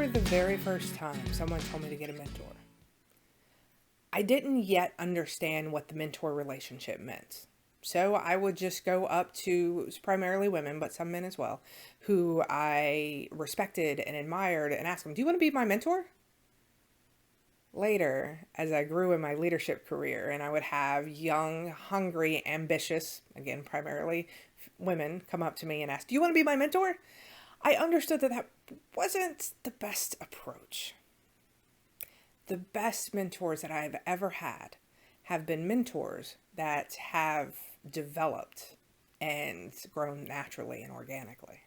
remember the very first time someone told me to get a mentor. I didn't yet understand what the mentor relationship meant. So I would just go up to, it was primarily women, but some men as well, who I respected and admired and ask them, "Do you want to be my mentor?" Later, as I grew in my leadership career and I would have young, hungry, ambitious, again, primarily women come up to me and ask, "Do you want to be my mentor?" I understood that that wasn't the best approach. The best mentors that I've ever had have been mentors that have developed and grown naturally and organically.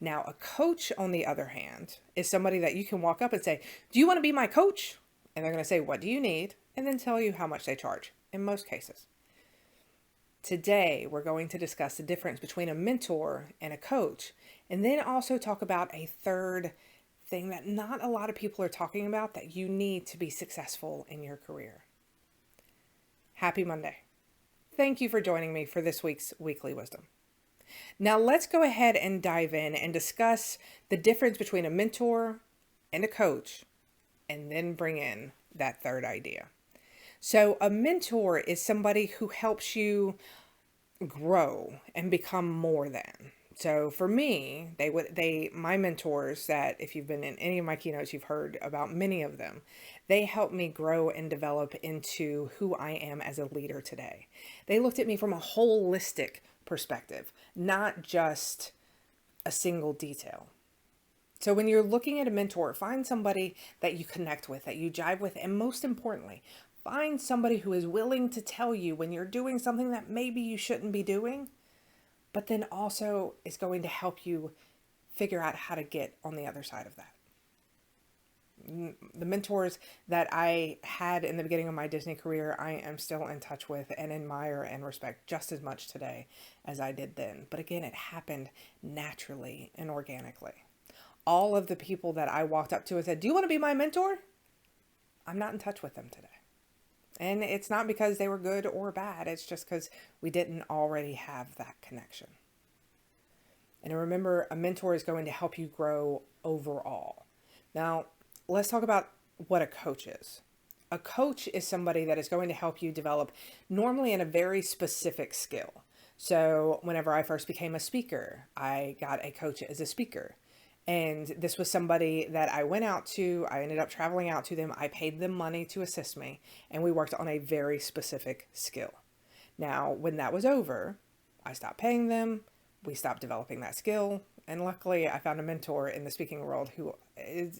Now, a coach, on the other hand, is somebody that you can walk up and say, "Do you want to be my coach?" And they're going to say, "What do you need?" And then tell you how much they charge in most cases. Today, we're going to discuss the difference between a mentor and a coach, and then also talk about a third thing that not a lot of people are talking about that you need to be successful in your career. Happy Monday. Thank you for joining me for this week's Weekly Wisdom. Now let's go ahead and dive in and discuss the difference between a mentor and a coach, and then bring in that third idea. So a mentor is somebody who helps you grow and become more than. So for me, my mentors, that if you've been in any of my keynotes, you've heard about many of them. They helped me grow and develop into who I am as a leader today. They looked at me from a holistic perspective, not just a single detail. So when you're looking at a mentor, find somebody that you connect with, that you jive with, and most importantly, find somebody who is willing to tell you when you're doing something that maybe you shouldn't be doing, but then also is going to help you figure out how to get on the other side of that. The mentors that I had in the beginning of my Disney career, I am still in touch with and admire and respect just as much today as I did then. But again, it happened naturally and organically. All of the people that I walked up to and said, "Do you want to be my mentor?" I'm not in touch with them today. And it's not because they were good or bad. It's just because we didn't already have that connection. And remember, a mentor is going to help you grow overall. Now, let's talk about what a coach is. A coach is somebody that is going to help you develop normally in a very specific skill. So whenever I first became a speaker, I got a coach as a speaker. And this was somebody that I went out to, I ended up traveling out to them, I paid them money to assist me, and we worked on a very specific skill. Now, when that was over, I stopped paying them, we stopped developing that skill, and luckily I found a mentor in the speaking world who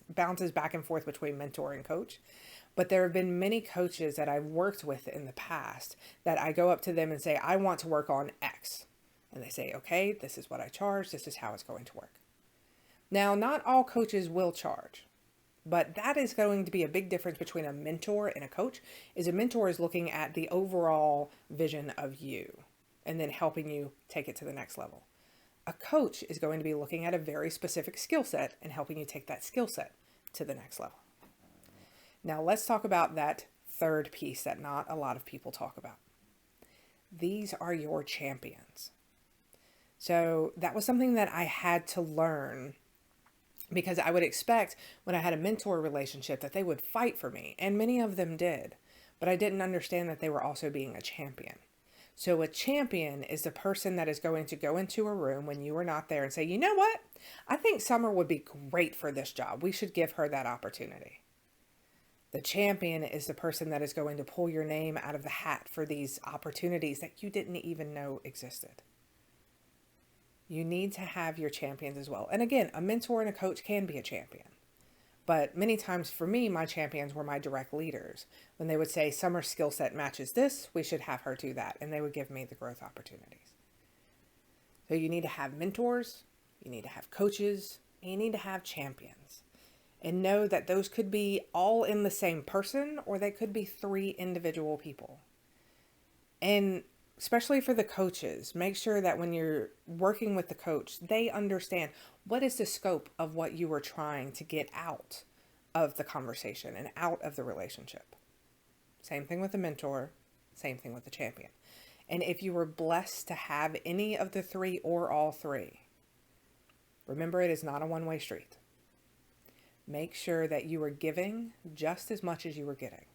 bounces back and forth between mentor and coach. But there have been many coaches that I've worked with in the past that I go up to them and say, "I want to work on X." And they say, "Okay, this is what I charge, this is how it's going to work." Now, not all coaches will charge, but that is going to be a big difference between a mentor and a coach. Is a mentor is looking at the overall vision of you and then helping you take it to the next level. A coach is going to be looking at a very specific skill set and helping you take that skill set to the next level. Now, let's talk about that third piece that not a lot of people talk about. These are your champions. So that was something that I had to learn, because I would expect when I had a mentor relationship that they would fight for me, and many of them did, but I didn't understand that they were also being a champion. So a champion is the person that is going to go into a room when you are not there and say, "You know what? I think Summer would be great for this job. We should give her that opportunity." The champion is the person that is going to pull your name out of the hat for these opportunities that you didn't even know existed. You need to have your champions as well. And again, a mentor and a coach can be a champion. But many times for me, my champions were my direct leaders. When they would say, "Summer's skill set matches this, we should have her do that." And they would give me the growth opportunities. So you need to have mentors, you need to have coaches, and you need to have champions. And know that those could be all in the same person, or they could be three individual people. And especially for the coaches, make sure that when you're working with the coach, they understand what is the scope of what you are trying to get out of the conversation and out of the relationship. Same thing with the mentor, same thing with the champion. And if you were blessed to have any of the three or all three, remember, it is not a one-way street. Make sure that you are giving just as much as you are getting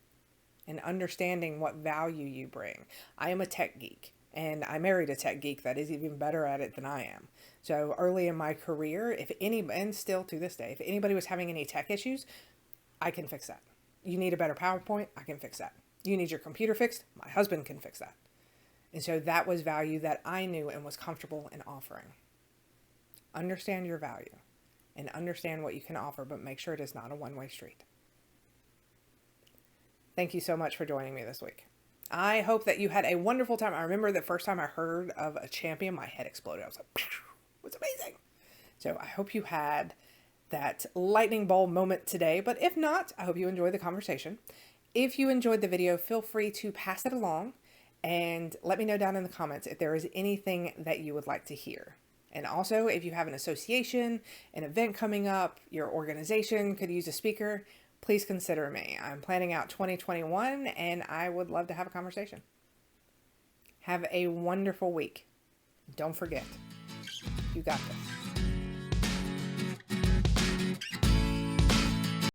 and understanding what value you bring. I am a tech geek, and I married a tech geek that is even better at it than I am. So early in my career, and still to this day, if anybody was having any tech issues, I can fix that. You need a better PowerPoint, I can fix that. You need your computer fixed, my husband can fix that. And so that was value that I knew and was comfortable in offering. Understand your value and understand what you can offer, but make sure it is not a one-way street. Thank you so much for joining me this week. I hope that you had a wonderful time. I remember the first time I heard of a champion, my head exploded. I was like, it was amazing. So I hope you had that lightning bolt moment today, but if not, I hope you enjoyed the conversation. If you enjoyed the video, feel free to pass it along and let me know down in the comments if there is anything that you would like to hear. And also, if you have an association, an event coming up, your organization could use a speaker, please consider me. I'm planning out 2021 and I would love to have a conversation. Have a wonderful week. Don't forget, you got this.